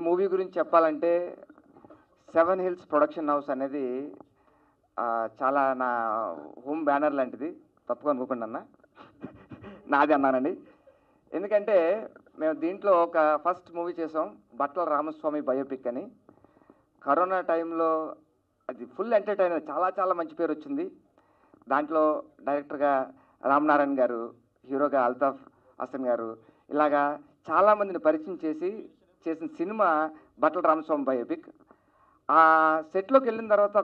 Movie గురించి చెప్పాలంటే 7 hills production house అనేది చాలా నా హోమ్ బ్యానర్ లాంటిది. తప్పుగా అనుకోకుండా అన్న, నాది అన్నానండి. ఎందుకంటే మేము దీంట్లో ఒక ఫస్ట్ మూవీ చేసాం, బట్ల రామస్వామి బయోపిక్ అని. కరోనా టైంలో అది ఫుల్ ఎంటర్టైనర్, చాలా చాలా మంచి పేరు వచ్చింది. దాంట్లో డైరెక్టర్గా రామనారాయణ గారు, హీరోగా అల్తాఫ్ హసన్ గారు, ఇలాగా చాలామందిని పరిచయం చేసిన సినిమా బట్ల రామస్వామి బయోపిక్. ఆ సెట్లోకి వెళ్ళిన తర్వాత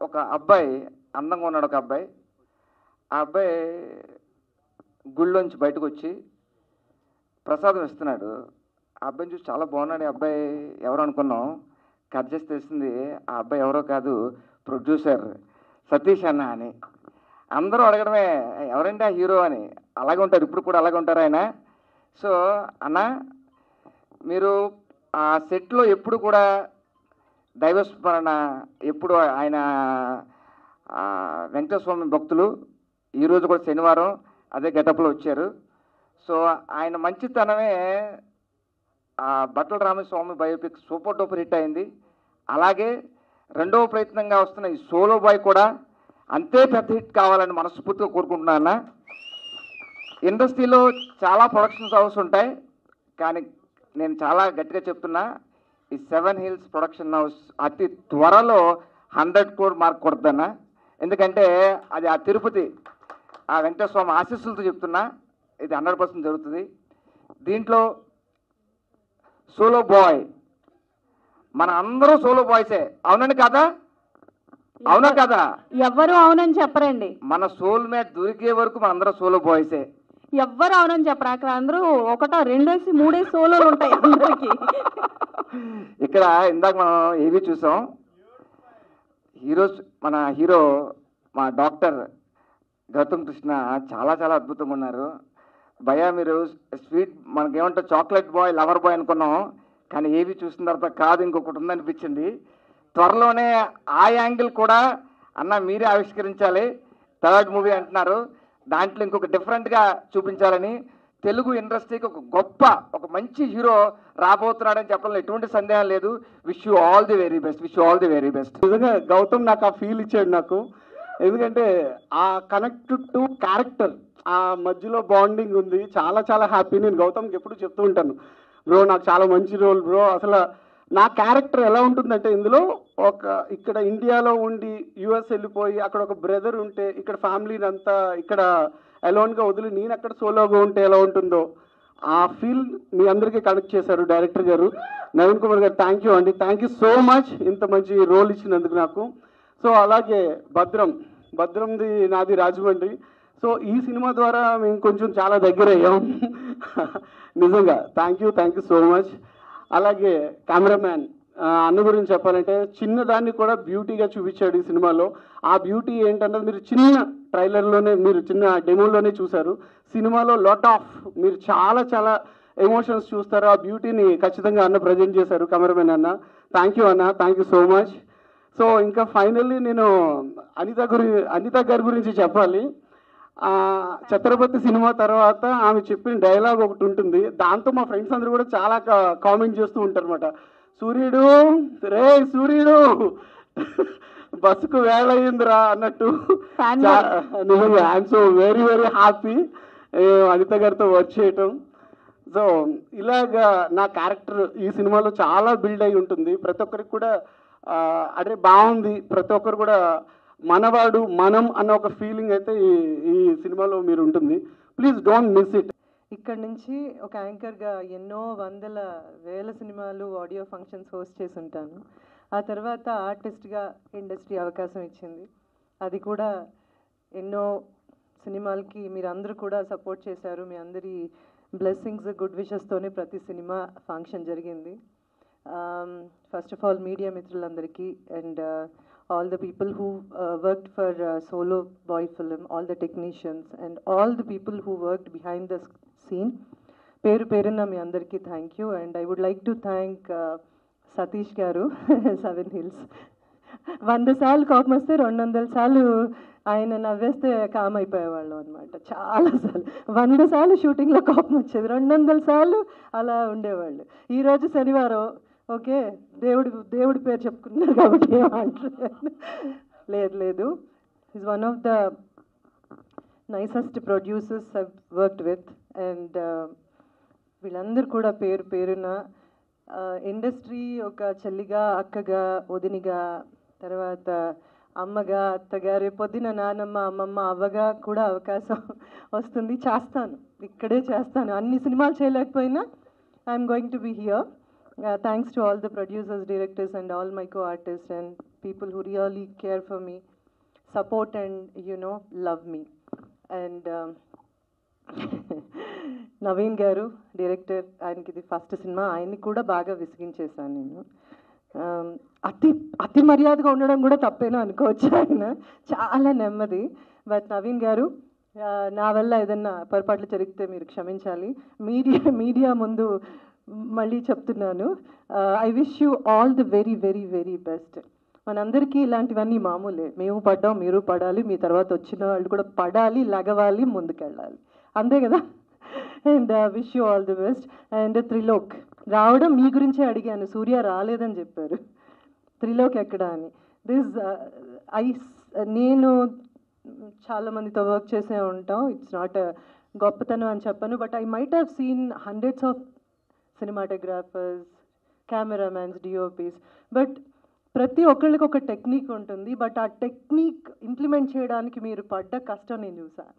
ఒక అబ్బాయి, అందంగా ఉన్నాడు ఒక అబ్బాయి. ఆ అబ్బాయి గుళ్ళోంచి బయటకు వచ్చి ప్రసాదం ఇస్తున్నాడు. ఆ అబ్బాయిని చూసి చాలా బాగున్నాడు, అబ్బాయి ఎవరు అనుకున్నాం. కట్ చేసి తెలిసింది ఆ అబ్బాయి ఎవరో కాదు, ప్రొడ్యూసర్ సతీష్ అన్న అని. అందరూ అడగడమే ఎవరంటే ఆ హీరో అని. అలాగే ఉంటారు, ఇప్పుడు కూడా అలాగే ఉంటారు ఆయన. సో అన్న, మీరు ఆ సెట్లో ఎప్పుడు కూడా దైవస్మరణ, ఎప్పుడు ఆయన వెంకటస్వామి భక్తులు. ఈరోజు కూడా శనివారం అదే గెటప్లో వచ్చారు. సో ఆయన మంచితనమే Battala Ramaswamy biopic super duper hit అయింది. అలాగే రెండవ ప్రయత్నంగా వస్తున్న ఈ సోలో బాయ్ కూడా అంతే పెద్ద హిట్ కావాలని మనస్ఫూర్తిగా కోరుకుంటున్నాను. ఇండస్ట్రీలో చాలా ప్రొడక్షన్స్ హౌస్ ఉంటాయి, కానీ నేను చాలా గట్టిగా చెప్తున్నా, ఈ 7 హిల్స్ ప్రొడక్షన్ హౌస్ అతి త్వరలో 100 crore మార్క్ కొడుతున్నా. ఎందుకంటే అది ఆ తిరుపతి ఆ వెంకటస్వామి ఆశీస్సులతో చెప్తున్నా, ఇది 100% జరుగుతుంది. దీంట్లో సోలో బాయ్, మన అందరూ సోలో బాయ్సే. అవునండి కదా? అవునా కదా? ఎవ్వరు అవునని చెప్పరండి. మన సోల్ మేట్ దొరికే వరకు మన అందరూ సోలో బాయ్సే. ఎవ్వరు అవునని చెప్పరు. అక్కడ అందరూ 1, 2, 3 సోలోలు ఉంటాయి అందరికి. ఇక్కడ ఇందాక మనం ఏవి చూసాం, మన హీరో మా డాక్టర్ గౌతమ్ కృష్ణ చాలా చాలా అద్భుతంగా ఉన్నారు. భయ్యా మీరు స్వీట్ మనకేమంటే చాక్లెట్ బాయ్, లవర్ బాయ్ అనుకున్నాం, కానీ ఏవి చూసిన తర్వాత కాదు, ఇంకొకటి ఉందనిపించింది. త్వరలోనే ఆ యాంగిల్ కూడా అన్న మీరే ఆవిష్కరించాలి. 3rd మూవీ అంటున్నారు, దాంట్లో ఇంకొక డిఫరెంట్గా చూపించాలని. తెలుగు ఇండస్ట్రీకి ఒక మంచి హీరో రాబోతున్నాడని చెప్పడంలో ఎటువంటి సందేహం లేదు. Wish you all the very best, wish you all the very best. నిజంగా గౌతమ్ నాకు ఆ ఫీల్ ఇచ్చాడు నాకు. ఎందుకంటే ఆ కనెక్ట్ టు క్యారెక్టర్, ఆ మధ్యలో బాండింగ్ ఉంది. చాలా చాలా హ్యాపీ. నేను గౌతమ్కి ఎప్పుడు చెప్తూ ఉంటాను, బ్రో నాకు చాలా మంచి రోల్ బ్రో. అసలు నా క్యారెక్టర్ ఎలా ఉంటుందంటే, ఇందులో ఇక్కడ ఇండియాలో ఉండి యుఎస్ వెళ్ళిపోయి అక్కడ ఒక బ్రదర్ ఉంటే, ఇక్కడ ఫ్యామిలీని అంతా ఇక్కడ అలోన్గా వదిలి నేను అక్కడ సోలోగా ఉంటే ఎలా ఉంటుందో ఆ ఫీల్ మీ అందరికీ కనెక్ట్ చేశారు డైరెక్టర్ గారు. నవీన్ కుమార్ గారు థ్యాంక్ యూ అండి, థ్యాంక్ యూ సో మచ్ ఇంత మంచి రోల్ ఇచ్చినందుకు నాకు. సో అలాగే భద్రంది నాది రాజమండ్రి. సో ఈ సినిమా ద్వారా మేము కొంచెం చాలా దగ్గర అయ్యాం. నిజంగా థ్యాంక్ యూ సో మచ్. అలాగే కెమెరామ్యాన్ అన్న గురించి చెప్పాలంటే, చిన్నదాన్ని కూడా బ్యూటీగా చూపించాడు ఈ సినిమాలో. ఆ బ్యూటీ ఏంటన్నది మీరు చిన్న ట్రైలర్లోనే, మీరు చిన్న డెమోలోనే చూశారు. సినిమాలో మీరు చాలా చాలా ఎమోషన్స్ చూస్తారు. ఆ బ్యూటీని ఖచ్చితంగా అన్న ప్రజెంట్ చేశారు, కెమెరామెన్ అన్న. థ్యాంక్ యూ అన్న, thank you so much. So ఇంకా ఫైనల్లీ నేను అనిత గారి గురించి చెప్పాలి. ఛత్రపతి సినిమా తర్వాత ఆమె చెప్పిన డైలాగ్ ఒకటి ఉంటుంది, దాంతో మా ఫ్రెండ్స్ అందరూ కూడా చాలా కామెంట్ చేస్తూ ఉంటారు అనమాట. సూర్యుడు బస్సుకు వేళయిందిరా అన్నట్టు. నిజంగా I'm so very very happy Anitha గారితో వర్క్ చేయటం. సో ఇలాగా నా క్యారెక్టర్ ఈ సినిమాలో చాలా బిల్డ్ అయి ఉంటుంది. ప్రతి ఒక్కరికి కూడా అదే బాగుంది, ప్రతి ఒక్కరు కూడా మనవాడు మనం అన్న ఒక ఫీలింగ్ అయితే ఈ సినిమాలో మీరు ఉంటుంది. Please don't miss it. ఇక్కడ నుంచి ఒక యాంకర్గా ఎన్నో వేల సినిమాలు, ఆడియో ఫంక్షన్స్ హోస్ట్ చేసి ఉంటాను. ఆ తర్వాత ఆర్టిస్ట్గా ఇండస్ట్రీ అవకాశం ఇచ్చింది. అది కూడా ఎన్నో సినిమాలకి మీరు అందరూ కూడా సపోర్ట్ చేశారు. మీ అందరి బ్లెస్సింగ్స్, గుడ్ విషెస్తోనే ప్రతి సినిమా ఫంక్షన్ జరిగింది. ఫస్ట్ ఆఫ్ ఆల్ మీడియా మిత్రులందరికీ and all the people who worked for Solo Boy film, all the technicians and all the people who worked behind the scene. Peruna mi andarki thank you, and I would like to thank Satish garu 7 Hills. 100 సార్లు కోపం వస్తే 200 సార్లు ఆయన నవ్వేస్తే com అయిపోయేవాళ్ళం అనమాట. చాలాసార్లు 100 సార్లు షూటింగ్లో కోపం వచ్చేది, 200 సార్లు అలా ఉండేవాళ్ళు. ఈరోజు శనివారం ఓకే, దేవుడి పేరు చెప్పుకున్నారు కాబట్టి ఏమంటారు. లేదు, is one of the nicest producers I've worked with. And వీళ్ళందరూ కూడా పేరున ఇండస్ట్రీ ఒక చెల్లిగా, అక్కగా, వదినిగా, తర్వాత అమ్మగా, అత్తగా, రేపొద్దున నానమ్మ, అమ్మమ్మ, అవ్వగా కూడా అవకాశం వస్తుంది. ఇక్కడే చేస్తాను. అన్ని సినిమాలు చేయలేకపోయినా I'm going to be here. Thanks to all the producers, directors and all my co-artists and people who really care for me, support and love me. And Naveen గారు డైరెక్టర్, ఆయనకి ఇది ఫస్ట్ సినిమా. ఆయన్ని కూడా బాగా విసిగించేశాను నేను. అతి మర్యాదగా ఉండడం కూడా తప్పేనా అనుకోవచ్చు. ఆయన చాలా నెమ్మది. బట్ నవీన్ గారు, నా వల్ల ఏదన్నా పొరపాట్లు జరిగితే మీరు క్షమించాలి. మీడియా ముందు మళ్ళీ చెప్తున్నాను, I wish you all the very very very best. మనందరికీ ఇలాంటివన్నీ మామూలే. మేము పడ్డాం, మీరు పడాలి, మీ తర్వాత వచ్చిన వాళ్ళు కూడా పడాలి, లగవాలి, ముందుకెళ్ళాలి, అంతే కదా. And wish you all the best. And Trilok రావడం మీ గురించే అడిగాను, సూర్య రాలేదని చెప్పారు. త్రిలోక్ ఎక్కడా అని. నేను చాలా మందితో వర్క్ చేసే ఉంటాం, ఇట్స్ నాట్ గొప్పతనం అని చెప్పను, but I might have seen hundreds of cinematographers, cameramens, DOPs, but ప్రతి ఒక్కళ్ళకి ఒక టెక్నిక్ ఉంటుంది. బట్ ఆ టెక్నిక్ ఇంప్లిమెంట్ చేయడానికి మీరు పడ్డ కష్టం నేను చూసాను.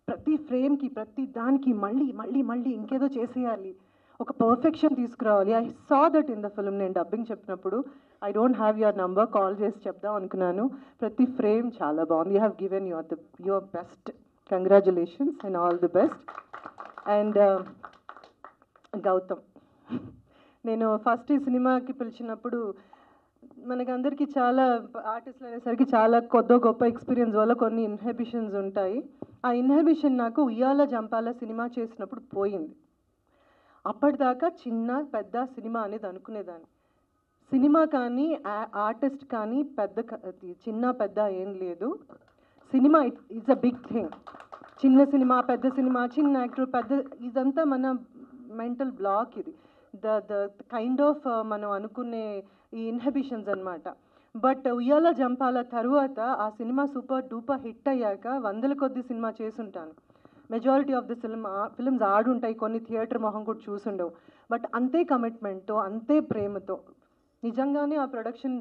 ప్రతి ఫ్రేమ్కి, ప్రతి దానికి మళ్ళీ మళ్ళీ మళ్ళీ ఇంకేదో చేసేయాలి, ఒక పర్ఫెక్షన్ తీసుకురావాలి. I saw that in the film. నేను డబ్బింగ్ చెప్పినప్పుడు I don't have your number, call చేసి చెప్దాం అనుకున్నాను. ప్రతి ఫ్రేమ్ చాలా బాగుంది. You have given your best. Congratulations and all the best. And Gautham, నేను ఫస్ట్ ఈ సినిమాకి పిలిచినప్పుడు మనకందరికీ చాలా ఆర్టిస్టులు అనేసరికి చాలా గొప్ప ఎక్స్పీరియన్స్ వల్ల కొన్ని ఇన్హిబిషన్స్ ఉంటాయి. ఆ ఇన్హిబిషన్ నాకు ఉయ్యాల జంపాల సినిమా చేసినప్పుడు పోయింది. అప్పటిదాకా చిన్న పెద్ద సినిమా అనేది అనుకునేదాన్ని. సినిమా కానీ ఆర్టిస్ట్ కానీ చిన్న పెద్ద ఏం లేదు. Cinema it's a big thing. చిన్న సినిమా, పెద్ద సినిమా, చిన్న యాక్టర్, పెద్ద, ఇదంతా మన మెంటల్ బ్లాక్. ఇది ద కైండ్ ఆఫ్ మనం అనుకునే ఈ ఇన్హిబిషన్స్ అనమాట. బట్ ఉయ్యాల జంపాల తరువాత ఆ సినిమా సూపర్ డూపర్ హిట్ అయ్యాక 100 కొద్ది సినిమా చేసుంటాను. మెజారిటీ ఆఫ్ ది ఫిల్మ్స్ ఆడుంటాయి, కొన్ని థియేటర్ మొహం కూడా చూసుండవు. బట్ అంతే కమిట్మెంట్తో, అంతే ప్రేమతో, నిజంగానే ఆ ప్రొడక్షన్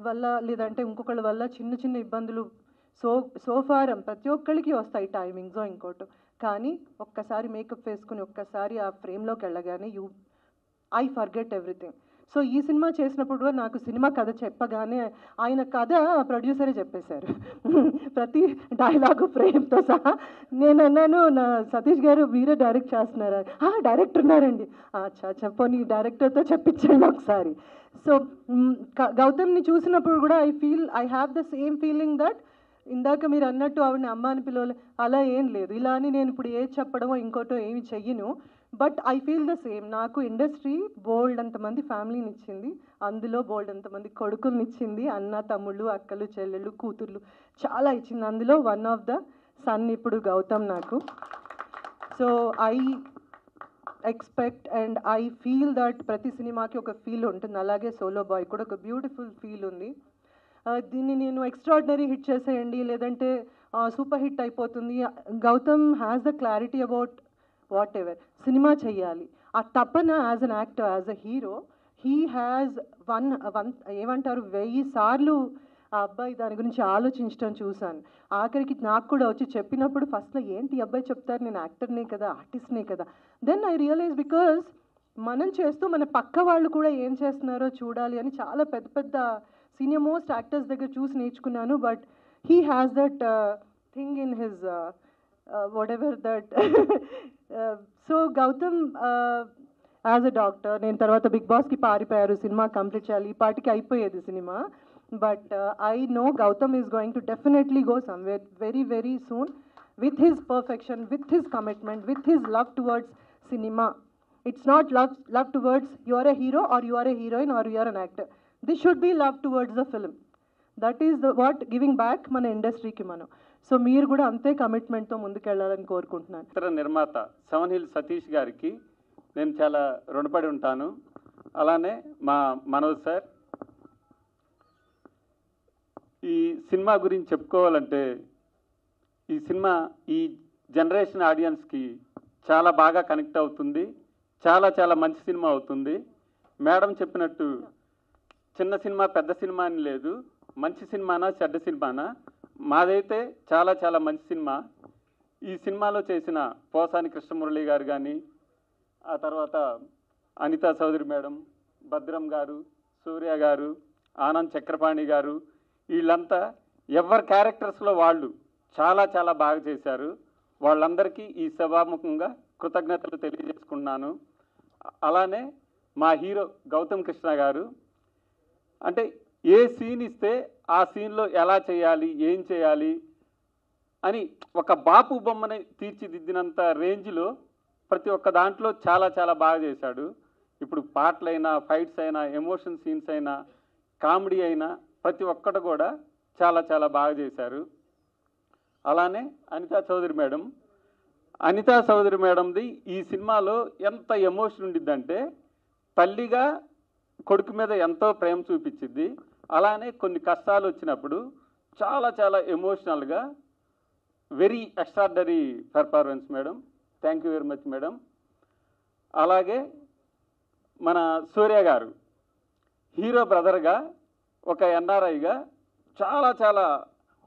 వల్ల లేదంటే ఇంకొకళ్ళ వల్ల చిన్న చిన్న ఇబ్బందులు సోఫారం ప్రతి ఒక్కళ్ళకి వస్తాయి, టైమింగ్స్ ఇంకోటి. కానీ ఒక్కసారి మేకప్ వేసుకుని ఒక్కసారి ఆ ఫ్రేమ్లోకి వెళ్ళగానే ఐ ఫర్గెట్ ఎవ్రీథింగ్. సో ఈ సినిమా చేసినప్పుడు కూడా నాకు సినిమా కథ చెప్పగానే ఆయన కథ ప్రొడ్యూసరే చెప్పేశారు, ప్రతి డైలాగు ఫ్రేమ్తో సహా. నేను అన్నాను, నా సతీష్ గారు మీరే డైరెక్ట్ చేస్తున్నారా? డైరెక్టర్ ఉన్నారండి. చెప్పని డైరెక్టర్తో చెప్పించండి ఒకసారి. సో గౌతమ్ని చూసినప్పుడు కూడా I have the same feeling that ఇందాక మీరు అన్నట్టు ఆవిడని అమ్మ అని పిలవలే, అలా ఏం లేదు. ఇలా అని నేను ఇప్పుడు ఏది చెప్పడమో ఇంకోటో ఏమి చెయ్యను. But I feel the same. నాకు ఇండస్ట్రీ బోల్డ్ అంతమంది ఫ్యామిలీని ఇచ్చింది, అందులో బోల్డ్ అంతమంది కొడుకుల్ని ఇచ్చింది, అన్న తమ్ముళ్ళు, అక్కలు, చెల్లెళ్ళు, కూతుర్లు చాలా ఇచ్చింది. అందులో వన్ ఆఫ్ ద సన్ ఇప్పుడు గౌతమ్ నాకు. So I expect and I feel that ప్రతి సినిమాకి ఒక ఫీల్ ఉంటుంది. అలాగే సోలో బాయ్ కూడా ఒక బ్యూటిఫుల్ ఫీల్ ఉంది. దీన్ని నేను ఎక్స్ట్రాడినరీ హిట్ చేసేయండి లేదంటే సూపర్ హిట్ అయిపోతుంది. Gautham has the clarity about whatever cinema చెయ్యాలి, ఆ తపన as an actor, as a hero. He has ఏమంటారు 1000 సార్లు ఆ అబ్బాయి దాని గురించి ఆలోచించడం చూశాను. ఆఖరికి నాకు కూడా వచ్చి చెప్పినప్పుడు ఫస్ట్లో ఏంటి ఈ అబ్బాయి చెప్తారు, నేను యాక్టర్నే కదా, ఆర్టిస్ట్నే కదా. దెన్ ఐ రియలైజ్ బికాజ్ మనం చేస్తూ మన పక్క వాళ్ళు కూడా ఏం చేస్తున్నారో చూడాలి అని చాలా పెద్ద పెద్ద సీనియర్ మోస్ట్ యాక్టర్స్ దగ్గర చూసి నేర్చుకున్నాను. But he has that thing in his whatever that. So Gautam as a doctor, నేను తర్వాత బిగ్ బాస్కి పారిపోయారు, సినిమా కంప్లీట్ చేయాలి, ఈ పాటికి అయిపోయేది cinema. But I know Gautham is going to definitely go somewhere very very soon with his perfection, with his commitment, with his love towards cinema. It's not love towards you are a hero or you are a heroine or you are an actor. This should be love towards the film. That is what giving back మన ఇండస్ట్రీకి మనం. So మీరు కూడా అంతే కమిట్మెంట్తో ముందుకెళ్ళాలని కోరుకుంటున్నాను. ఇతర నిర్మాత 7 హిల్స్ సతీష్ గారికి నేను చాలా రుణపడి ఉంటాను. అలానే మా మనోజ్ సార్. ఈ సినిమా గురించి చెప్పుకోవాలంటే ఈ సినిమా ఈ జనరేషన్ ఆడియన్స్కి చాలా బాగా కనెక్ట్ అవుతుంది. చాలా చాలా మంచి సినిమా అవుతుంది. మేడం చెప్పినట్టు చిన్న సినిమా పెద్ద సినిమా అని లేదు. మంచి సినిమానా చెడ్డ సినిమానా, మాదైతే చాలా చాలా మంచి సినిమా. ఈ సినిమాలో చేసిన పోసాని కృష్ణమురళి గారు కానీ, ఆ తర్వాత అనితా చౌదరి మేడం, భద్రం గారు, సూర్య గారు, ఆనంద్ చక్రపాణి గారు, వీళ్ళంతా ఎవరి క్యారెక్టర్స్లో వాళ్ళు చాలా చాలా బాగా చేశారు. వాళ్ళందరికీ ఈ సభాముఖంగా కృతజ్ఞతలు తెలియజేసుకున్నాను. అలానే మా హీరో గౌతమ్ కృష్ణ గారు, అంటే ఏ సీన్ ఇస్తే ఆ సీన్లో ఎలా చేయాలి, ఏం చేయాలి అని ఒక బాపు బొమ్మని తీర్చిదిద్దినంత రేంజ్లో ప్రతి ఒక్క దాంట్లో చాలా చాలా బాగా చేశాడు. ఇప్పుడు పాటలైనా, ఫైట్స్ అయినా, ఎమోషన్ సీన్స్ అయినా, కామెడీ అయినా ప్రతి ఒక్కటి కూడా చాలా చాలా బాగా చేశారు. అలానే అనితా చౌదరి మేడంది ఈ సినిమాలో ఎంత ఎమోషన్ ఉండిద్దంటే, తల్లిగా కొడుకు మీద ఎంతో ప్రేమ చూపించింది. అలానే కొన్ని కష్టాలు వచ్చినప్పుడు చాలా చాలా ఎమోషనల్గా, very extraordinary performance madam. Thank you very much madam. అలాగే మన సూర్య గారు హీరో బ్రదర్గా, ఒక ఎన్ఆర్ఐగా చాలా చాలా,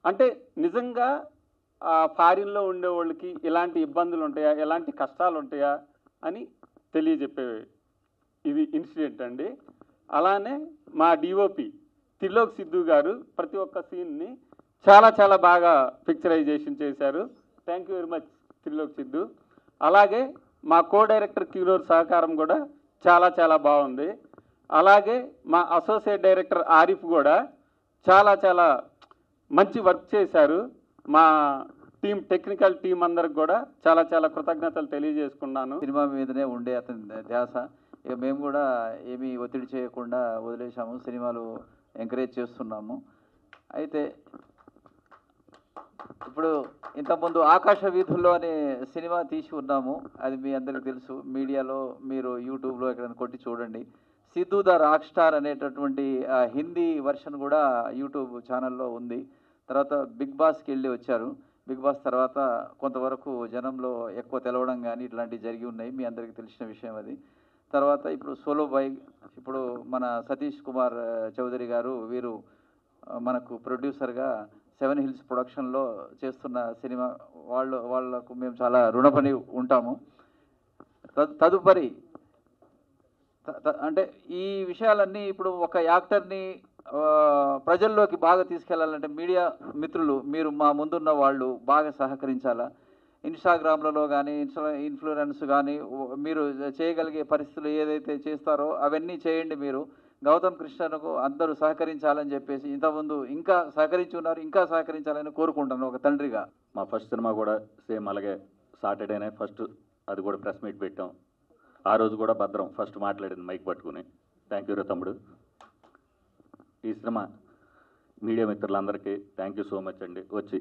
అంటే నిజంగా ఫారిన్లో ఉండే వాళ్ళకి ఎలాంటి ఇబ్బందులు ఉంటాయా, ఎలాంటి కష్టాలు ఉంటాయా అని తెలియజెప్పే ఇది ఇన్సిడెంట్ అండి. అలానే మా డిఓపి త్రిలోక్ సిద్ధు గారు ప్రతి ఒక్క సీన్ని చాలా చాలా బాగా పిక్చరైజేషన్ చేశారు. Thank you very much Trilok Siddhu. అలాగే మా కో డైరెక్టర్ కిరోర్ సహకారం కూడా చాలా చాలా బాగుంది. అలాగే మా అసోసియేట్ డైరెక్టర్ ఆరిఫ్ కూడా చాలా చాలా మంచి వర్క్ చేశారు. మా టీం, టెక్నికల్ టీం అందరికి కూడా చాలా చాలా కృతజ్ఞతలు తెలియజేసుకున్నాను. సినిమా మీదనే ఉండే అతని ధ్యాస. ఇక మేము కూడా ఏమీ ఒత్తిడి చేయకుండా వదిలేసాము, సినిమాలు ఎంకరేజ్ చేస్తున్నాము. అయితే ఇప్పుడు ఇంతకుముందు ఆకాశ వీధుల్లో అనే సినిమా తీసి ఉన్నాము, అది మీ అందరికీ తెలుసు. మీడియాలో మీరు యూట్యూబ్లో ఎక్కడైనా కొట్టి చూడండి. సిద్ధు ద రాక్ స్టార్ అనేటటువంటి హిందీ వర్షన్ కూడా యూట్యూబ్ ఛానల్లో ఉంది. తర్వాత బిగ్ బాస్కి వెళ్ళి వచ్చారు. బిగ్ బాస్ తర్వాత కొంతవరకు జనంలో ఎక్కువ తెలవడం కానీ ఇట్లాంటివి జరిగి ఉన్నాయి, మీ అందరికీ తెలిసిన విషయం అది. తర్వాత ఇప్పుడు సోలో బాయ్, ఇప్పుడు మన సతీష్ కుమార్ చౌదరి గారు, వీరు మనకు ప్రొడ్యూసర్గా 7 హిల్స్ ప్రొడక్షన్లో చేస్తున్న సినిమా, వాళ్లకు మేము చాలా రుణపడి ఉంటాము. తదుపరి అంటే ఈ విషయాలన్నీ ఇప్పుడు ఒక యాక్టర్ని ప్రజల్లోకి బాగా తీసుకెళ్లాలంటే మీడియా మిత్రులు, మీరు మా ముందున్న వాళ్ళు బాగా సహకరించాలా. ఇన్స్టాగ్రామ్లలో కానీ, ఇన్ఫ్లుయెన్స్ కానీ మీరు చేయగలిగే పరిస్థితులు ఏదైతే చేస్తారో అవన్నీ చేయండి. మీరు గౌతమ్ కృష్ణకు అందరూ సహకరించాలని చెప్పేసి ఇంతకుముందు ఇంకా సహకరించి ఉన్నారు, ఇంకా సహకరించాలని కోరుకుంటాను ఒక తండ్రిగా. మా ఫస్ట్ సినిమా కూడా సేమ్ అలాగే సాటర్డేనే ఫస్ట్, అది కూడా ప్రెస్ మీట్ పెట్టాం. ఆ రోజు కూడా భద్రం ఫస్ట్ మాట్లాడింది మైక్ పట్టుకుని. థ్యాంక్ యూ రా తమ్ముడు. ఈ సినిమా మీడియా మిత్రులందరికీ థ్యాంక్ యూ సో మచ్ అండి. వచ్చి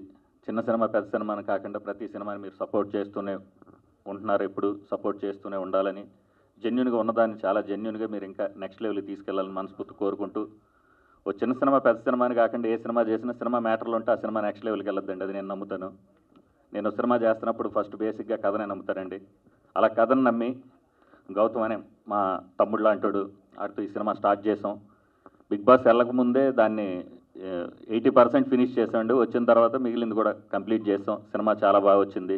చిన్న సినిమా పెద్ద సినిమా అని కాకుండా ప్రతి సినిమాని మీరు సపోర్ట్ చేస్తూనే ఉంటున్నారు, ఎప్పుడు సపోర్ట్ చేస్తూనే ఉండాలని, జెన్యున్గా ఉన్నదాన్ని చాలా జెన్యున్గా మీరు ఇంకా నెక్స్ట్ లెవెల్కి తీసుకెళ్లాలని మనస్ఫూర్తి కోరుకుంటూ, ఓ చిన్న సినిమా పెద్ద సినిమా అని కాకుండా ఏ సినిమా చేసినా సినిమా మ్యాటర్లు ఉంటే ఆ సినిమా నెక్స్ట్ లెవెల్కి వెళ్ళొద్దండి, అది నేను నమ్ముతాను. నేను సినిమా చేస్తున్నప్పుడు ఫస్ట్ బేసిక్గా కథనే నమ్ముతానండి. అలా కథను నమ్మి గౌతమ్ అనే మా తమ్ముడు లాంటాడు, ఆడితో ఈ సినిమా స్టార్ట్ చేసాం. బిగ్ బాస్ వెళ్ళకముందే దాన్ని 80% ఫినిష్ చేసామండి. వచ్చిన తర్వాత మిగిలింది కూడా కంప్లీట్ చేసాం. సినిమా చాలా బాగా వచ్చింది.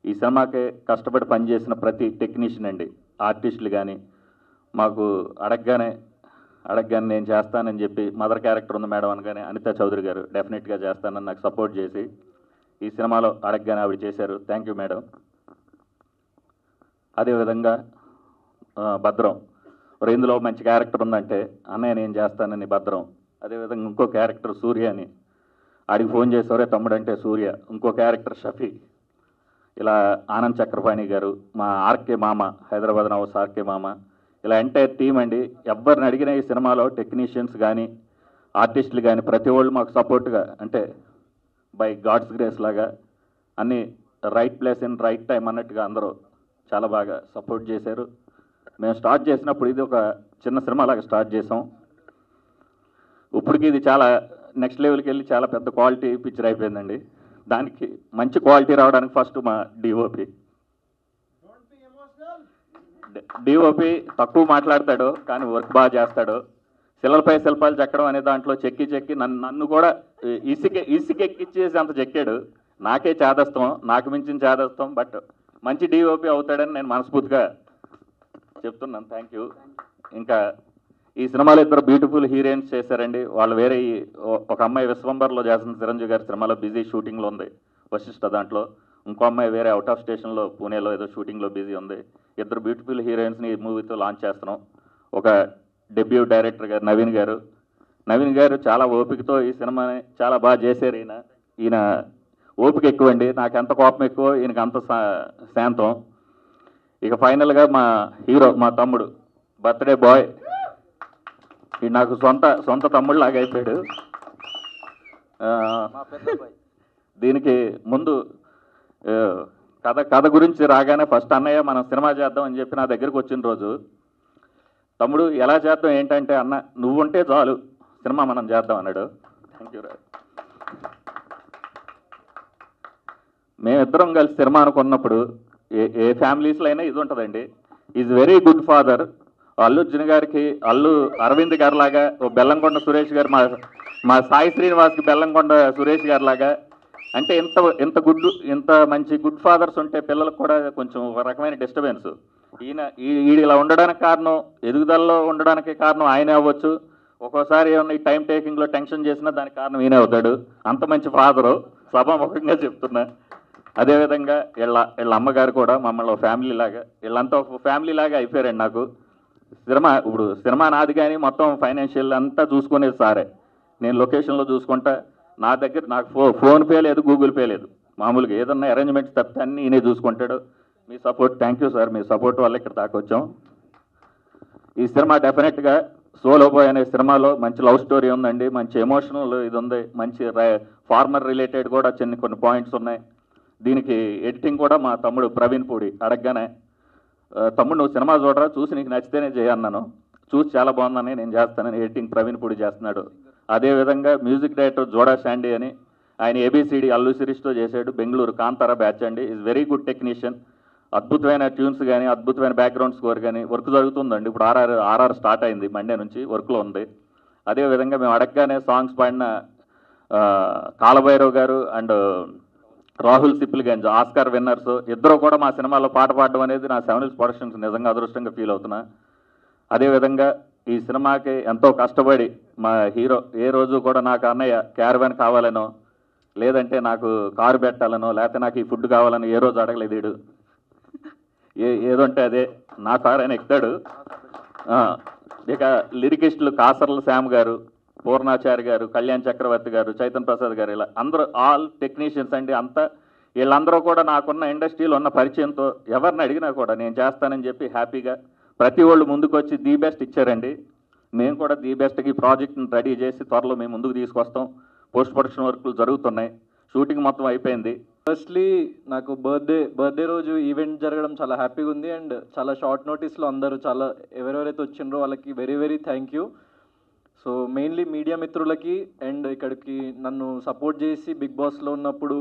ఈ సినిమాకి కష్టపడి పనిచేసిన ప్రతి టెక్నీషియన్ అండి, ఆర్టిస్టులు కానీ మాకు అడగగానే నేను చేస్తానని చెప్పి, మదర్ క్యారెక్టర్ ఉంది మేడం అనగానే అనితా చౌదరి గారు డెఫినెట్గా చేస్తానని నాకు సపోర్ట్ చేసి ఈ సినిమాలో అడగగానే ఆవిడ చేశారు. Thank you madam. అదేవిధంగా భద్రం, ఇందులో మంచి క్యారెక్టర్ ఉందంటే అన్నయ్య నేను చేస్తానని భద్రం. అదేవిధంగా ఇంకో క్యారెక్టర్ సూర్య అని, ఆడికి ఫోన్ చేసేవారే తమ్ముడు అంటే సూర్య. ఇంకో క్యారెక్టర్ షఫీ. ఇలా ఆనంద్ చక్రపాణి గారు, మా ఆర్కే మామ, హైదరాబాద్ హౌస్ ఆర్కే మామ, ఇలా ఎంటైర్ టీం అండి. ఎవరిని అడిగినా ఈ సినిమాలో టెక్నీషియన్స్ కానీ ఆర్టిస్టులు కానీ ప్రతి వాళ్ళు మాకు సపోర్ట్గా, అంటే బై గాడ్స్ గ్రేస్ లాగా అన్నీ right place in right time అన్నట్టుగా అందరూ చాలా బాగా సపోర్ట్ చేశారు. మేము స్టార్ట్ చేసినప్పుడు ఇది ఒక చిన్న సినిమా లాగా స్టార్ట్ చేసాం. ఇప్పటికి ఇది చాలా నెక్స్ట్ లెవెల్కి వెళ్ళి చాలా పెద్ద క్వాలిటీ పిక్చర్ అయిపోయిందండి. దానికి మంచి క్వాలిటీ రావడానికి ఫస్ట్ మా డిఓపి తక్కువ మాట్లాడతాడు కానీ వర్క్ బాగా చేస్తాడు. శిలలపై శిల్పాలు చెక్కడం అనే దాంట్లో చెక్కి నన్ను కూడా ఇసుకెక్కిచ్చేసి అంత చెక్కాడు. నాకే చేదస్తాం, నాకు మించిన చేదస్తాం. బట్ మంచి డిఓపి అవుతాడని నేను మనస్ఫూర్తిగా చెప్తున్నాను. Thank you. ఇంకా ఈ సినిమాలో ఇద్దరు బ్యూటిఫుల్ హీరోయిన్స్ చేశారండి. వాళ్ళు వేరే ఒక అమ్మాయి విశ్వంబర్లో చేస్తున్న చిరంజీవి గారి సినిమాలో బిజీ షూటింగ్లో ఉంది, వశిష్ఠ దాంట్లో. ఇంకో అమ్మాయి వేరే అవుట్ ఆఫ్ స్టేషన్లో పూణేలో ఏదో షూటింగ్లో బిజీ ఉంది. ఇద్దరు బ్యూటిఫుల్ హీరోయిన్స్ని ఈ మూవీతో లాంచ్ చేస్తున్నాం. ఒక డెబ్యూ డైరెక్టర్ గారు నవీన్ గారు చాలా ఓపికతో ఈ సినిమాని చాలా బాగా చేశారు. ఈయన ఓపిక ఎక్కువండి, నాకు ఎంత కోపం ఎక్కువ ఈయనకి అంత శాంతం. ఇక ఫైనల్గా మా హీరో, మా తమ్ముడు, బర్త్డే బాయ్, ఈ నాకు సొంత తమ్ముడు లాగా అయిపోయాడు. దీనికి ముందు కథ గురించి రాగానే ఫస్ట్ అన్నయ్య మనం సినిమా చేద్దాం అని చెప్పి నా దగ్గరికి వచ్చిన రోజు, తమ్ముడు ఎలా చేద్దాం ఏంటంటే, అన్న నువ్వుంటే చాలు సినిమా మనం చేద్దాం అన్నాడు. Thank you. మేమిద్దరం కలిసి సినిమా అనుకున్నప్పుడు ఏ ఫ్యామిలీస్లో అయినా ఇది ఉంటుందండి. Is very good father. Allu Arjun గారికి అల్లు అరవింద్ గారి లాగా, ఓ బెల్లంకొండ సురేష్ గారు, మా సాయి శ్రీనివాస్కి బెల్లంకొండ సురేష్ గారి లాగా. అంటే ఇంత మంచి గుడ్ ఫాదర్స్ ఉంటే పిల్లలకు కూడా కొంచెం ఒక రకమైన డిస్టర్బెన్స్. ఈయన ఇలా ఉండడానికి కారణం, ఎదుగుదలలో ఉండడానికి కారణం ఆయనే అవ్వచ్చు. ఒక్కోసారి ఏమన్నా ఈ టైం టేకింగ్లో టెన్షన్ చేసినా దానికి కారణం ఈయనే అవుతాడు. అంత మంచి ఫాదరు, సభాముఖంగా చెప్తున్నా. అదేవిధంగా వీళ్ళ అమ్మగారు కూడా మమ్మల్ని ఫ్యామిలీ లాగా, వీళ్ళంతా ఒక ఫ్యామిలీ లాగా అయిపోయారండి నాకు. ఇప్పుడు సినిమా నాది కానీ మొత్తం ఫైనాన్షియల్ అంతా చూసుకునేది సారే. నేను లొకేషన్లో చూసుకుంటా. నాకు ఫోన్పే లేదు, గూగుల్ పే లేదు. మామూలుగా ఏదన్నా అరేంజ్మెంట్స్ తప్పితే అన్నీ ఈయనే చూసుకుంటాడు. మీ సపోర్ట్, థ్యాంక్ యూ సార్, మీ సపోర్ట్ వల్ల ఇక్కడ దాకా వచ్చాం. ఈ సినిమా డెఫినెట్గా సోలో బాయ్ అనే సినిమాలో మంచి లవ్ స్టోరీ ఉందండి, మంచి ఎమోషనల్ ఇది ఉంది, మంచి ఫార్మర్ రిలేటెడ్ కూడా కొన్ని పాయింట్స్ ఉన్నాయి. దీనికి ఎడిటింగ్ కూడా మా తమ్ముడు ప్రవీణ్ పూడి అడగగానే, తమ్ముడు నువ్వు సినిమా చూడరా, చూసి నీకు నచ్చితేనే చేయన్నాను. చూసి చాలా బాగుందని నేను చేస్తానని ఎడిటింగ్ ప్రవీణ్ పూడి చేస్తున్నాడు. అదేవిధంగా మ్యూజిక్ డైరెక్టర్ జోడా శాండీ అని, ఆయన ఏబిసిడి అల్లు శిరీష్తో చేశాడు. బెంగళూరు కాంతారా బ్యాచ్ అండి. Is very good technician. అద్భుతమైన ట్యూన్స్ కానీ, అద్భుతమైన బ్యాక్గ్రౌండ్ స్కోర్ కానీ. వర్క్ జరుగుతుందండి. ఇప్పుడు ఆర్ఆర్ స్టార్ట్ అయింది, మండే నుంచి వర్క్లో ఉంది. అదేవిధంగా మేము అడగగానే సాంగ్స్ పాడిన కాలభైరవ్ గారు and Rahul Sipligunj Oscar winners ఇద్దరు కూడా మా సినిమాలో పాట పాడడం అనేది నా 7 Hills ప్రొడక్షన్స్ నిజంగా అదృష్టంగా ఫీల్ అవుతున్నా. అదేవిధంగా ఈ సినిమాకి ఎంతో కష్టపడి మా హీరో ఏ రోజు కూడా నాకు అన్నయ్య క్యారవాన్ కావాలనో, లేదంటే నాకు కారు పెట్టాలనో, లేకపోతే నాకు ఈ ఫుడ్ కావాలని ఏ రోజు అడగలేదు. వీడు ఏదంటే అదే నా కారు ఆయన ఎక్కుతాడు. ఇక లిరికిస్టులు కాసర్ల శ్యామ్ గారు, పూర్ణాచారి గారు, కళ్యాణ్ చక్రవర్తి గారు, చైతన్ ప్రసాద్ గారు, ఇలా అందరూ ఆల్ టెక్నీషియన్స్ అండి. అంతా వీళ్ళందరూ కూడా నాకున్న ఇండస్ట్రీలో ఉన్న పరిచయంతో ఎవరిని అడిగినా కూడా నేను చేస్తానని చెప్పి హ్యాపీగా ప్రతి వాళ్ళు ముందుకు వచ్చి ది బెస్ట్ ఇచ్చారండి. మేము కూడా ది బెస్ట్కి ప్రాజెక్ట్ని రెడీ చేసి త్వరలో మేము ముందుకు తీసుకొస్తాం. పోస్ట్ ప్రొడక్షన్ వర్క్లు జరుగుతున్నాయి, షూటింగ్ మొత్తం అయిపోయింది. ఫస్ట్లీ నాకు బర్త్డే రోజు ఈవెంట్ జరగడం చాలా హ్యాపీగా ఉంది. అండ్ చాలా షార్ట్ నోటీస్లో అందరూ ఎవరెవరైతే వచ్చిండ్రో వాళ్ళకి very very thank you. So mainly media మిత్రులకి అండ్ ఇక్కడికి నన్ను సపోర్ట్ చేసి బిగ్ బాస్లో ఉన్నప్పుడు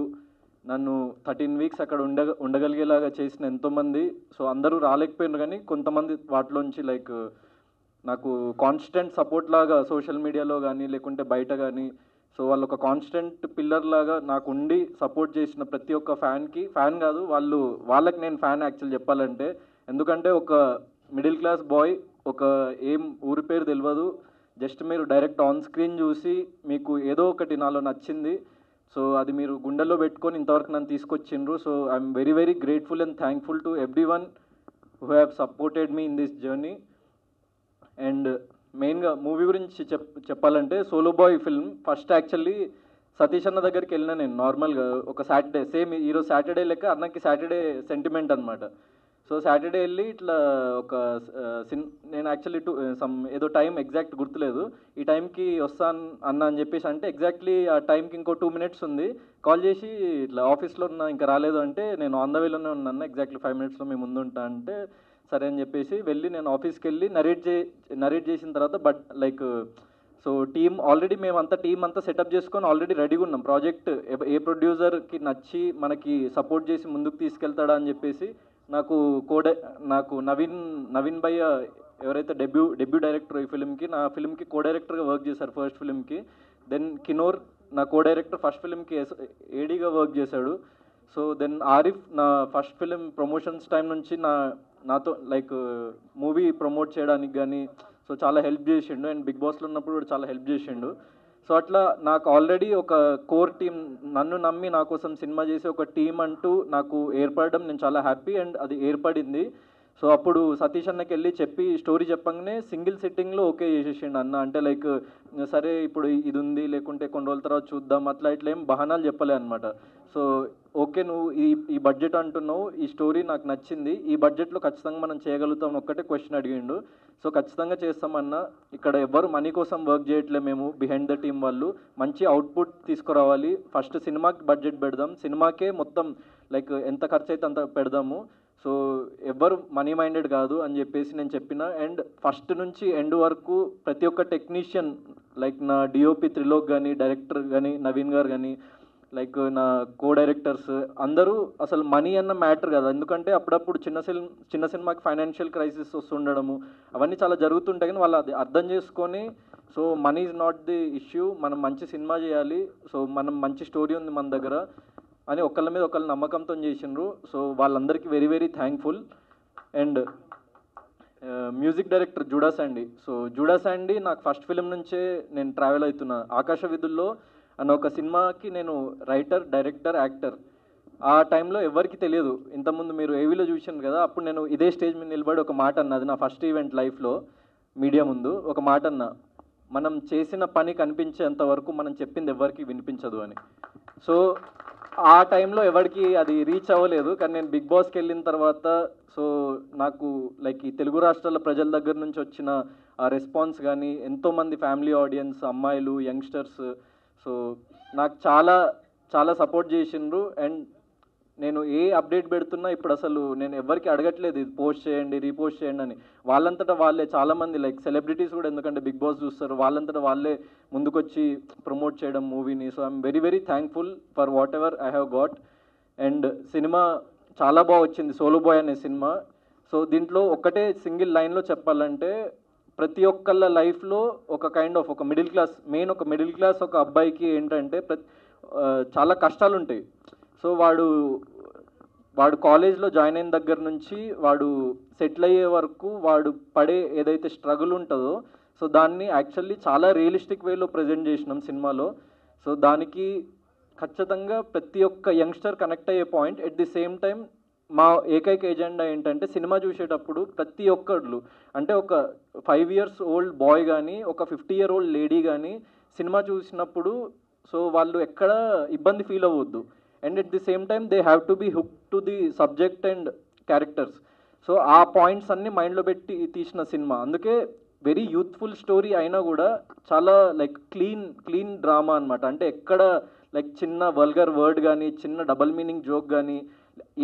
నన్ను 13 weeks అక్కడ ఉండగలిగేలాగా చేసిన ఎంతోమంది. సో అందరూ రాలేకపోయినారు కానీ కొంతమంది వాటిలోంచి నాకు కాన్స్టెంట్ సపోర్ట్ లాగా సోషల్ మీడియాలో కానీ లేకుంటే బయట కానీ, సో వాళ్ళు ఒక కాన్స్టెంట్ పిల్లర్ లాగా నాకు ఉండి సపోర్ట్ చేసిన ప్రతి ఒక్క ఫ్యాన్ కాదు వాళ్ళకి నేను ఫ్యాన్ యాక్చువల్ చెప్పాలంటే. ఎందుకంటే ఒక మిడిల్ క్లాస్ బాయ్, ఒక ఏం ఊరి పేరు తెలియదు, జస్ట్ మీరు డైరెక్ట్ ఆన్ స్క్రీన్ చూసి మీకు ఏదో ఒకటి నాలో నచ్చింది, సో అది మీరు గుండెల్లో పెట్టుకొని ఇంతవరకు నన్ను తీసుకొచ్చిండ్రు. So I'm very very grateful and thankful to everyone who have supported me in this journey. And మెయిన్గా మూవీ గురించి చెప్పాలంటే solo boy film first actually Satish అన్న దగ్గరికి వెళ్ళిన నేను నార్మల్గా ఒక సాటర్డే, సేమ్ ఈరోజు సాటర్డే లెక్క అన్నకి సాటర్డే సెంటిమెంట్ అనమాట. సో సాటర్డే వెళ్ళి ఇట్లా ఒక నేను యాక్చువల్లీ ఏదో టైం ఎగ్జాక్ట్ గుర్తులేదు, ఈ టైంకి వస్తాను అన్న అని చెప్పేసి అంటే ఎగ్జాక్ట్లీ ఆ టైంకి ఇంకో 2 minutes ఉంది, కాల్ చేసి ఇట్లా ఆఫీస్లో ఉన్నా ఇంకా రాలేదు అంటే నేను ఆన్ ద వేలోనే ఉన్నాను, ఎగ్జాక్ట్లీ 5 minutesలో మేము ముందు ఉంటా అంటే సరే అని చెప్పేసి వెళ్ళి నేను ఆఫీస్కి వెళ్ళి నరేట్ చేసిన తర్వాత but like so team already మేమంతా టీం అంతా సెటప్ చేసుకొని ఆల్రెడీ రెడీగా ఉన్నాం, ప్రాజెక్ట్ ఏ ప్రొడ్యూసర్కి నచ్చి మనకి సపోర్ట్ చేసి ముందుకు తీసుకెళ్తాడా అని చెప్పేసి నాకు నవీన్ భయ్య ఎవరైతే డెబ్యూ డైరెక్టర్ ఈ ఫిల్మ్కి, నా ఫిల్మ్కి కో డైరెక్టర్గా వర్క్ చేశారు ఫస్ట్ ఫిల్మ్కి. దెన్ కినోర్ నా కో డైరెక్టర్ ఫస్ట్ ఫిల్మ్కి ఏడీగా వర్క్ చేశాడు. సో దెన్ ఆరిఫ్ నా ఫస్ట్ ఫిల్మ్ ప్రమోషన్స్ టైం నుంచి నాతో లైక్ మూవీ ప్రమోట్ చేయడానికి కానీ సో చాలా హెల్ప్ చేసిండు, అండ్ బిగ్ బాస్లో ఉన్నప్పుడు కూడా చాలా హెల్ప్ చేసిండు. సో అట్లా నాకు ఆల్రెడీ ఒక కోర్ టీం నన్ను నమ్మి నా కోసం సినిమా చేసి ఒక టీం అంటూ నాకు ఏర్పడడం నేను చాలా హ్యాపీ, అండ్ అది ఏర్పడింది. సో అప్పుడు సతీష్ అన్నకి వెళ్ళి చెప్పి స్టోరీ చెప్పగానే సింగిల్ సిట్టింగ్లో ఓకే చేసేసిండు అన్న. అంటే లైక్ సరే ఇప్పుడు ఇది ఉంది లేకుంటే కొన్ని రోజుల తర్వాత చూద్దాం అట్లా ఇట్లా ఏం బహానాలు చెప్పలే అనమాట. సో ఓకే నువ్వు ఈ బడ్జెట్ అంటున్నావు, ఈ స్టోరీ నాకు నచ్చింది, ఈ బడ్జెట్లో ఖచ్చితంగా మనం చేయగలుగుతాం ఒక్కటే క్వశ్చన్ అడిగిండు. సో ఖచ్చితంగా చేస్తామన్నా, ఇక్కడ ఎవరు మనీ కోసం వర్క్ చేయట్లే, మేము బిహైండ్ ద టీమ్ వాళ్ళు మంచి అవుట్పుట్ తీసుకురావాలి, ఫస్ట్ సినిమాకి బడ్జెట్ పెడదాం, సినిమాకే మొత్తం లైక్ ఎంత ఖర్చు అయితే అంత పెడదాము, సో ఎవ్వరు మనీ మైండెడ్ కాదు అని చెప్పేసి నేను చెప్పిన. అండ్ ఫస్ట్ నుంచి ఎండ్ వరకు ప్రతి ఒక్క టెక్నీషియన్ లైక్ నా డిఓపి త్రిలోక్ కానీ, డైరెక్టర్ కానీ నవీన్ గారు కానీ, లైక్ నా కో డైరెక్టర్స్ అందరూ అసలు మనీ అన్న మ్యాటర్ కదా, ఎందుకంటే అప్పుడప్పుడు చిన్న సినిమాకి ఫైనాన్షియల్ క్రైసిస్ వస్తుండడము అవన్నీ చాలా జరుగుతుంటాయి, కానీ వాళ్ళు అది అర్థం చేసుకొని so money is not the issue, మనం మంచి సినిమా చేయాలి, సో మనం మంచి స్టోరీ ఉంది మన దగ్గర అని ఒకళ్ళ మీద ఒకళ్ళ నమ్మకంతో చేసిండ్రు. సో వాళ్ళందరికీ very very thankful. And music director JUDA Sandy. So JUDA Sandy నాకు ఫస్ట్ ఫిలిం నుంచే నేను ట్రావెల్ అవుతున్నా. ఆకాశ వీధుల్లో అన్న ఒక సినిమాకి నేను రైటర్, డైరెక్టర్, యాక్టర్. ఆ టైంలో ఎవరికి తెలియదు, ఇంతకుముందు మీరు ఏవీలో చూసాను కదా, అప్పుడు నేను ఇదే స్టేజ్ మీద నిలబడి ఒక మాట అన్న, అది నా ఫస్ట్ ఈవెంట్ లైఫ్లో మీడియా ముందు ఒక మాట అన్న, మనం చేసిన పని కనిపించేంత వరకు మనం చెప్పింది ఎవరికి వినిపించదు అని. సో ఆ టైంలో ఎవరికి అది రీచ్ అవ్వలేదు, కానీ నేను బిగ్ బాస్కి వెళ్ళిన తర్వాత సో నాకు లైక్ ఈ తెలుగు రాష్ట్రాల ప్రజల దగ్గర నుంచి వచ్చిన ఆ రెస్పాన్స్ కానీ, ఎంతోమంది ఫ్యామిలీ ఆడియన్స్, అమ్మాయిలు, యంగ్స్టర్స్ సో నాకు చాలా చాలా సపోర్ట్ చేసిండ్రు. అండ్ నేను ఏ అప్డేట్ పెడుతున్నా ఇప్పుడు అసలు నేను ఎవరికి అడగట్లేదు ఇది పోస్ట్ చేయండి, రీపోస్ట్ చేయండి అని, వాళ్ళంతటా వాళ్ళే చాలామంది లైక్ సెలబ్రిటీస్ కూడా, ఎందుకంటే బిగ్ బాస్ చూస్తారు, వాళ్ళంతటా వాళ్ళే ముందుకొచ్చి ప్రమోట్ చేయడం మూవీని. So I'm very very thankful for what ever I have got. And cinema చాలా బాగా వచ్చింది, సోలో బాయ్ అనే సినిమా. సో దీంట్లో ఒక్కటే సింగిల్ లైన్లో చెప్పాలంటే, ప్రతి ఒక్కళ్ళ లైఫ్లో ఒక కైండ్ ఆఫ్ ఒక మిడిల్ క్లాస్, మెయిన్ ఒక మిడిల్ క్లాస్ ఒక అబ్బాయికి ఏంటంటే చాలా కష్టాలు ఉంటాయి. సో వాడు కాలేజ్లో జాయిన్ అయిన దగ్గర నుంచి వాడు సెటిల్ అయ్యే వరకు వాడు పడే ఏదైతే స్ట్రగుల్ ఉంటుందో సో దాన్ని యాక్చువల్లీ చాలా రియలిస్టిక్ వేలో ప్రజెంట్ చేసినాం సినిమాలో. సో దానికి ఖచ్చితంగా ప్రతి ఒక్క యంగ్స్టర్ కనెక్ట్ అయ్యే point. At the same time మా ఏకైక ఎజెండా ఏంటంటే, సినిమా చూసేటప్పుడు ప్రతి ఒక్కళ్ళు అంటే ఒక 5 years ఓల్డ్ బాయ్ కానీ, ఒక 50 year old లేడీ కానీ సినిమా చూసినప్పుడు సో వాళ్ళు ఎక్కడ ఇబ్బంది ఫీల్ అవ్వద్దు. And at the same time they have to be hook to the subject and characters. So ఆ పాయింట్స్ అన్నీ మైండ్లో పెట్టి తీసిన సినిమా, అందుకే వెరీ యూత్ఫుల్ స్టోరీ అయినా కూడా చాలా లైక్ క్లీన్ డ్రామా అనమాట. అంటే ఎక్కడ లైక్ చిన్న వల్గర్ వర్డ్ కానీ, చిన్న డబల్ మీనింగ్ జోక్ కానీ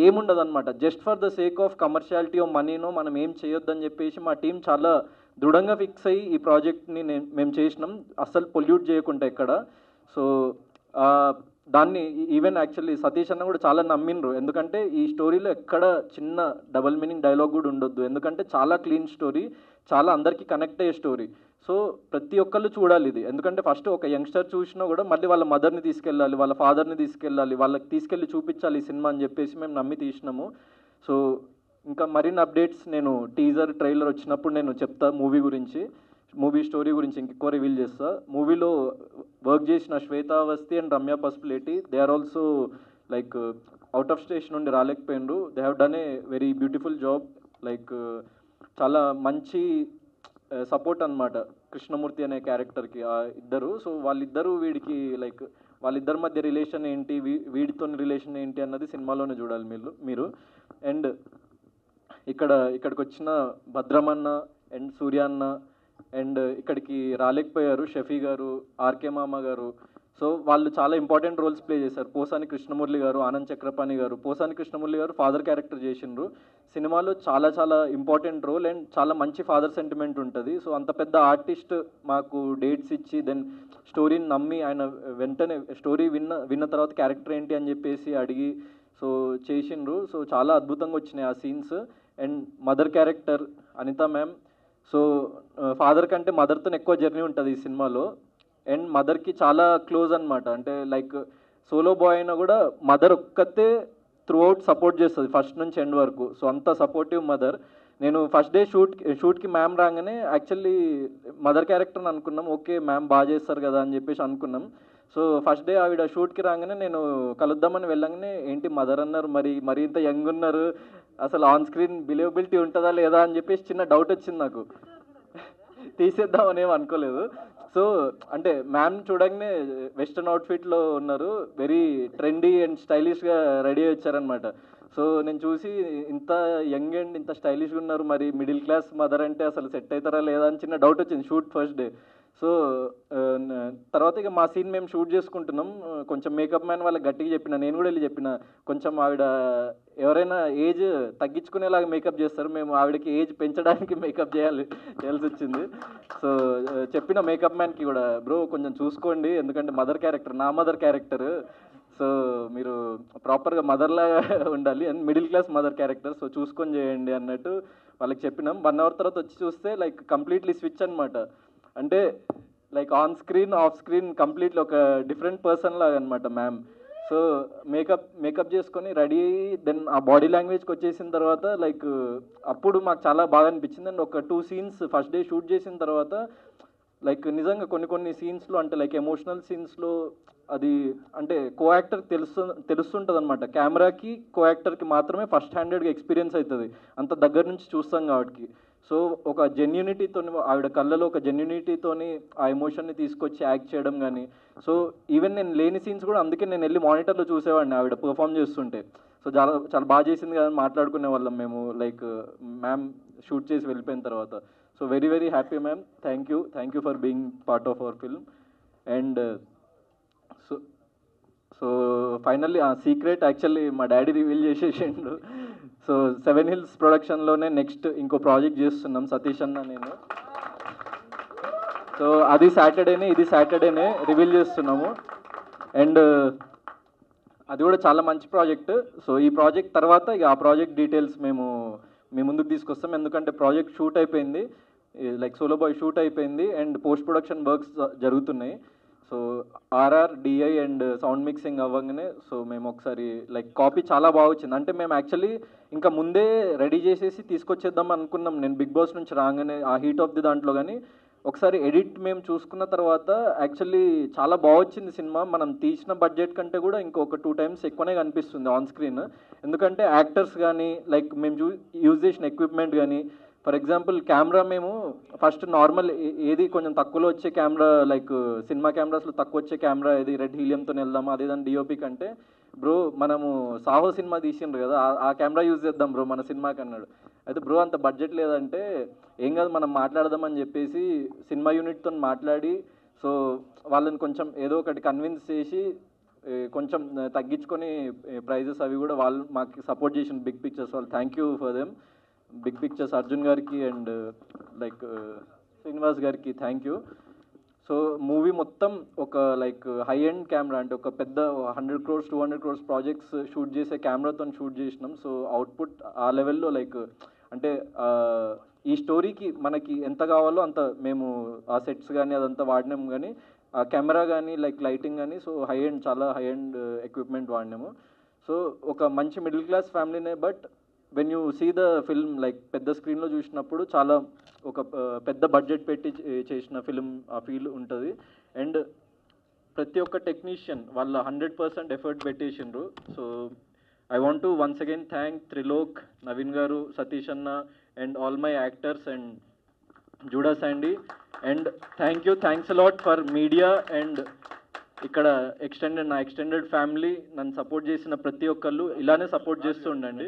ఏముండదు అనమాట. Just for the sake of commerciality of మనీనో మనం ఏం చేయొద్దని చెప్పేసి మా టీం చాలా దృఢంగా ఫిక్స్ అయ్యి ఈ ప్రాజెక్ట్ని మేము చేసినాం, అస్సలు పొల్యూట్ చేయకుండా ఎక్కడ. సో దాన్ని ఈవెన్ యాక్చువల్లీ సతీష్ అన్న కూడా చాలా నమ్మిండ్రు, ఎందుకంటే ఈ స్టోరీలో ఎక్కడ చిన్న డబల్ మీనింగ్ డైలాగ్ కూడా ఉండొద్దు, ఎందుకంటే చాలా క్లీన్ స్టోరీ, చాలా అందరికీ కనెక్ట్ అయ్యే స్టోరీ. సో ప్రతి ఒక్కళ్ళు చూడాలి ఇది, ఎందుకంటే ఫస్ట్ ఒక యంగ్స్టర్ చూసినా కూడా మళ్ళీ వాళ్ళ మదర్ని తీసుకెళ్ళాలి, వాళ్ళ ఫాదర్ని తీసుకెళ్ళాలి, వాళ్ళకి తీసుకెళ్ళి చూపించాలి ఈ సినిమా అని చెప్పేసి మేము నమ్మి తీసినాము. సో ఇంకా మరిన్ని అప్డేట్స్ నేను టీజర్, ట్రైలర్ వచ్చినప్పుడు నేను చెప్తా మూవీ గురించి, మూవీ స్టోరీ గురించి ఇంకెక్కువ రివీల్ చేస్తా. మూవీలో వర్క్ చేసిన Shweta Avasthi and Ramya Pasupuleti, they are also like out of station నుండి రాలేకపోయినరు. They have done a very beautiful job, like చాలా మంచి సపోర్ట్ అనమాట కృష్ణమూర్తి అనే క్యారెక్టర్కి ఇద్దరు. సో వాళ్ళిద్దరూ వీడికి లైక్ వాళ్ళిద్దరి మధ్య రిలేషన్ ఏంటి, వీడితో రిలేషన్ ఏంటి అన్నది సినిమాలోనే చూడాలి మీరు. అండ్ ఇక్కడికి వచ్చిన భద్రమన్న అండ్ సూర్య అన్న అండ్ ఇక్కడికి రాలేకపోయారు షఫీ గారు, ఆర్కే మామ గారు. సో వాళ్ళు చాలా ఇంపార్టెంట్ రోల్స్ ప్లే చేశారు. పోసాని కృష్ణమురళి గారు, ఆనంద్ చక్రపాణి గారు. పోసాని కృష్ణమురళి గారు ఫాదర్ క్యారెక్టర్ చేసిండ్రు. సినిమాలో చాలా చాలా ఇంపార్టెంట్ రోల్ అండ్ చాలా మంచి ఫాదర్ సెంటిమెంట్ ఉంటుంది. సో అంత పెద్ద ఆర్టిస్ట్ మాకు డేట్స్ ఇచ్చి దెన్ స్టోరీని నమ్మి ఆయన వెంటనే స్టోరీ విన్న తర్వాత క్యారెక్టర్ ఏంటి అని చెప్పేసి అడిగి సో చేసిండ్రు. సో చాలా అద్భుతంగా వచ్చినాయి ఆ scenes. And mother character Anitha ma'am. So father కంటే మదర్తో ఎక్కువ జర్నీ ఉంటుంది ఈ సినిమాలో. అండ్ మదర్కి చాలా క్లోజ్ అనమాట. అంటే లైక్ సోలో బాయ్ అయినా కూడా మదర్ ఒక్కతే త్రూ అవుట్ సపోర్ట్ చేస్తుంది ఫస్ట్ నుంచి ఎండ్ వరకు. సో అంత సపోర్టివ్ మదర్. నేను ఫస్ట్ డే షూట్కి మ్యామ్ రాగానే యాక్చువల్లీ మదర్ క్యారెక్టర్ని అనుకున్నాం. ఓకే మ్యామ్ బాగా చేస్తారు కదా అని చెప్పేసి అనుకున్నాం. సో ఫస్ట్ డే ఆవిడ షూట్కి రాగానే నేను కలుద్దామని వెళ్ళగానే ఏంటి మదర్ అన్నారు, మరి ఇంత యంగ్ ఉన్నారు, అసలు ఆన్ స్క్రీన్ బిలీవబిలిటీ ఉంటుందా లేదా అని చెప్పేసి చిన్న డౌట్ వచ్చింది నాకు. తీసేద్దామని ఏం అనుకోలేదు. సో అంటే మ్యామ్ చూడగానే వెస్ట్రన్ అవుట్ఫిట్లో ఉన్నారు, వెరీ ట్రెండీ అండ్ స్టైలిష్గా రెడీ అయ్యి వచ్చారనమాట. సో నేను చూసి ఇంత యంగ్ అండ్ ఇంత స్టైలిష్గా ఉన్నారు, మరి మిడిల్ క్లాస్ మదర్ అంటే అసలు సెట్ అవుతారా లేదా అని చిన్న డౌట్ వచ్చింది షూట్ ఫస్ట్ డే. సో తర్వాత ఇక మా సీన్ మేము షూట్ చేసుకుంటున్నాం. కొంచెం మేకప్ మ్యాన్ వాళ్ళకి గట్టిగా చెప్పిన, నేను కూడా వెళ్ళి చెప్పిన కొంచెం ఆవిడ ఎవరైనా ఏజ్ తగ్గించుకునేలాగా మేకప్ చేస్తారు, మేము ఆవిడకి ఏజ్ పెంచడానికి మేకప్ చేయాల్సి వచ్చింది. సో చెప్పిన మేకప్ మ్యాన్కి కూడా బ్రో కొంచెం చూసుకోండి, ఎందుకంటే మదర్ క్యారెక్టర్ నా మదర్ క్యారెక్టర్, సో మీరు ప్రాపర్గా మదర్లాగా ఉండాలి and middle class mother character, so చూసుకొని చేయండి అన్నట్టు వాళ్ళకి చెప్పినాం. 1 hour తర్వాత వచ్చి చూస్తే లైక్ కంప్లీట్లీ స్విచ్ అనమాట. అంటే like on screen off screen completely ఒక డిఫరెంట్ పర్సన్ లాగా అనమాట మ్యామ్. సో మేకప్ చేసుకొని రెడీ అయ్యి దెన్ ఆ బాడీ లాంగ్వేజ్కి వచ్చేసిన తర్వాత లైక్ అప్పుడు మాకు చాలా బాగా అనిపించింది. అండ్ ఒక 2 scenes ఫస్ట్ డే షూట్ చేసిన తర్వాత లైక్ నిజంగా కొన్ని సీన్స్లో అంటే లైక్ ఎమోషనల్ సీన్స్లో అది అంటే కో యాక్టర్ తెలుస్తుంటుంది అనమాట. కెమెరాకి కో యాక్టర్కి మాత్రమే ఫస్ట్ హ్యాండెడ్గా ఎక్స్పీరియన్స్ అవుతుంది, అంత దగ్గర నుంచి చూస్తాం కాబట్టి. సో ఒక జెన్యూనిటీతో ఆవిడ కళ్ళలో ఒక జెన్యూనిటీతోని ఆ ఎమోషన్ని తీసుకొచ్చి యాక్ట్ చేయడం కానీ, సో ఈవెన్ నేను లేని సీన్స్ కూడా అందుకే నేను వెళ్ళి మానిటర్లో చూసేవాడిని ఆవిడ పర్ఫామ్ చేస్తుంటే. సో చాలా చాలా బాగా చేసింది కదా మాట్లాడుకునే వాళ్ళం మేము లైక్ మ్యామ్ షూట్ చేసి వెళ్ళిపోయిన తర్వాత. So very very happy ma'am, thank you for being part of our film. And so finally ఆ సీక్రెట్ యాక్చువల్లీ మా డాడీ రివీల్ చేసేసిండు. సో 7 Hills ప్రొడక్షన్లోనే నెక్స్ట్ ఇంకో ప్రాజెక్ట్ చేస్తున్నాం సతీష్ అన్న నేను. సో ఇది సాటర్డేనే రివీల్ చేస్తున్నాము. అండ్ అది కూడా చాలా మంచి ప్రాజెక్ట్. సో ఈ ప్రాజెక్ట్ తర్వాత ఇక ఆ ప్రాజెక్ట్ డీటెయిల్స్ మేము మీ ముందుకు తీసుకొస్తాం, ఎందుకంటే ప్రాజెక్ట్ షూట్ అయిపోయింది, లైక్ సోలో బాయ్ షూట్ అయిపోయింది అండ్ పోస్ట్ ప్రొడక్షన్ వర్క్స్ జరుగుతున్నాయి. So RR DI and sound mixing అవ్వగానే సో మేము ఒకసారి లైక్ కాపీ చాలా బాగా వచ్చింది. అంటే మేము యాక్చువల్లీ ఇంకా ముందే రెడీ చేసేసి తీసుకొచ్చేద్దాం అనుకున్నాం నేను బిగ్ బాస్ నుంచి రాగానే ఆ హీట్ ఆఫ్ ది దాంట్లో. కానీ ఒకసారి ఎడిట్ మేము చూసుకున్న తర్వాత యాక్చువల్లీ చాలా బాగా వచ్చింది సినిమా. మనం తీసిన బడ్జెట్ కంటే కూడా ఇంకొక 2 times ఎక్కువనే కనిపిస్తుంది ఆన్ స్క్రీన్, ఎందుకంటే యాక్టర్స్ కానీ లైక్ మేము యూజ్ చేసిన ఎక్విప్మెంట్ కానీ. ఫర్ ఎగ్జాంపుల్ కెమెరా మేము ఫస్ట్ నార్మల్ ఏది కొంచెం తక్కువలో వచ్చే కెమెరా లైక్ సినిమా కెమెరాస్లో తక్కువ వచ్చే కెమెరా ఏది రెడ్ హీలియంతో వెళ్దామా అదేదాన్ని డిఓపి కంటే బ్రో మనము సాహో సినిమా తీసిండ్రు కదా ఆ కెమెరా యూజ్ చేద్దాం బ్రో మన సినిమాకి అన్నాడు. అయితే బ్రో అంత బడ్జెట్ లేదంటే ఏం కాదు మనం మాట్లాడదామని చెప్పేసి సినిమా యూనిట్తో మాట్లాడి సో వాళ్ళని కొంచెం ఏదో ఒకటి కన్విన్స్ చేసి కొంచెం తగ్గించుకొని ప్రైజెస్ అవి కూడా వాళ్ళు మాకు సపోర్ట్ చేసిన బిగ్ పిక్చర్స్ వాళ్ళు, thank you for them. Big Pictures Arjun గారికి అండ్ లైక్ శ్రీనివాస్ గారికి థ్యాంక్ యూ. సో మూవీ మొత్తం ఒక లైక్ హై ఎండ్ కెమెరా అంటే ఒక పెద్ద 100 crores 200 crores ప్రాజెక్ట్స్ షూట్ చేసే కెమెరాతో షూట్ చేసినాం. సో అవుట్పుట్ ఆ లెవెల్లో లైక్ అంటే ఈ స్టోరీకి మనకి ఎంత కావాలో అంత మేము ఆ సెట్స్ కానీ అదంతా వాడినాం, కానీ ఆ కెమెరా కానీ లైక్ లైటింగ్ కానీ సో చాలా హై ఎండ్ ఎక్విప్మెంట్ వాడినాము. సో ఒక మంచి మిడిల్ క్లాస్ ఫ్యామిలీనే, but when you see the film like పెద్ద స్క్రీన్లో చూసినప్పుడు చాలా ఒక పెద్ద బడ్జెట్ పెట్టి చేసిన ఫిల్మ్ ఆ ఫీల్ ఉంటుంది. అండ్ ప్రతి ఒక్క టెక్నీషియన్ వాళ్ళ 100% ఎఫర్ట్ పెట్టేసిండ్రు. So I want to once again thank Trilok, Naveen garu, Satish అన్న and all my actors and Judah Sandhy. And thanks a lot for media and ఇక్కడ నా ఎక్స్టెండెడ్ ఫ్యామిలీ నన్ను సపోర్ట్ చేసిన ప్రతి ఒక్కళ్ళు ఇలానే సపోర్ట్ చేస్తూ ఉండండి.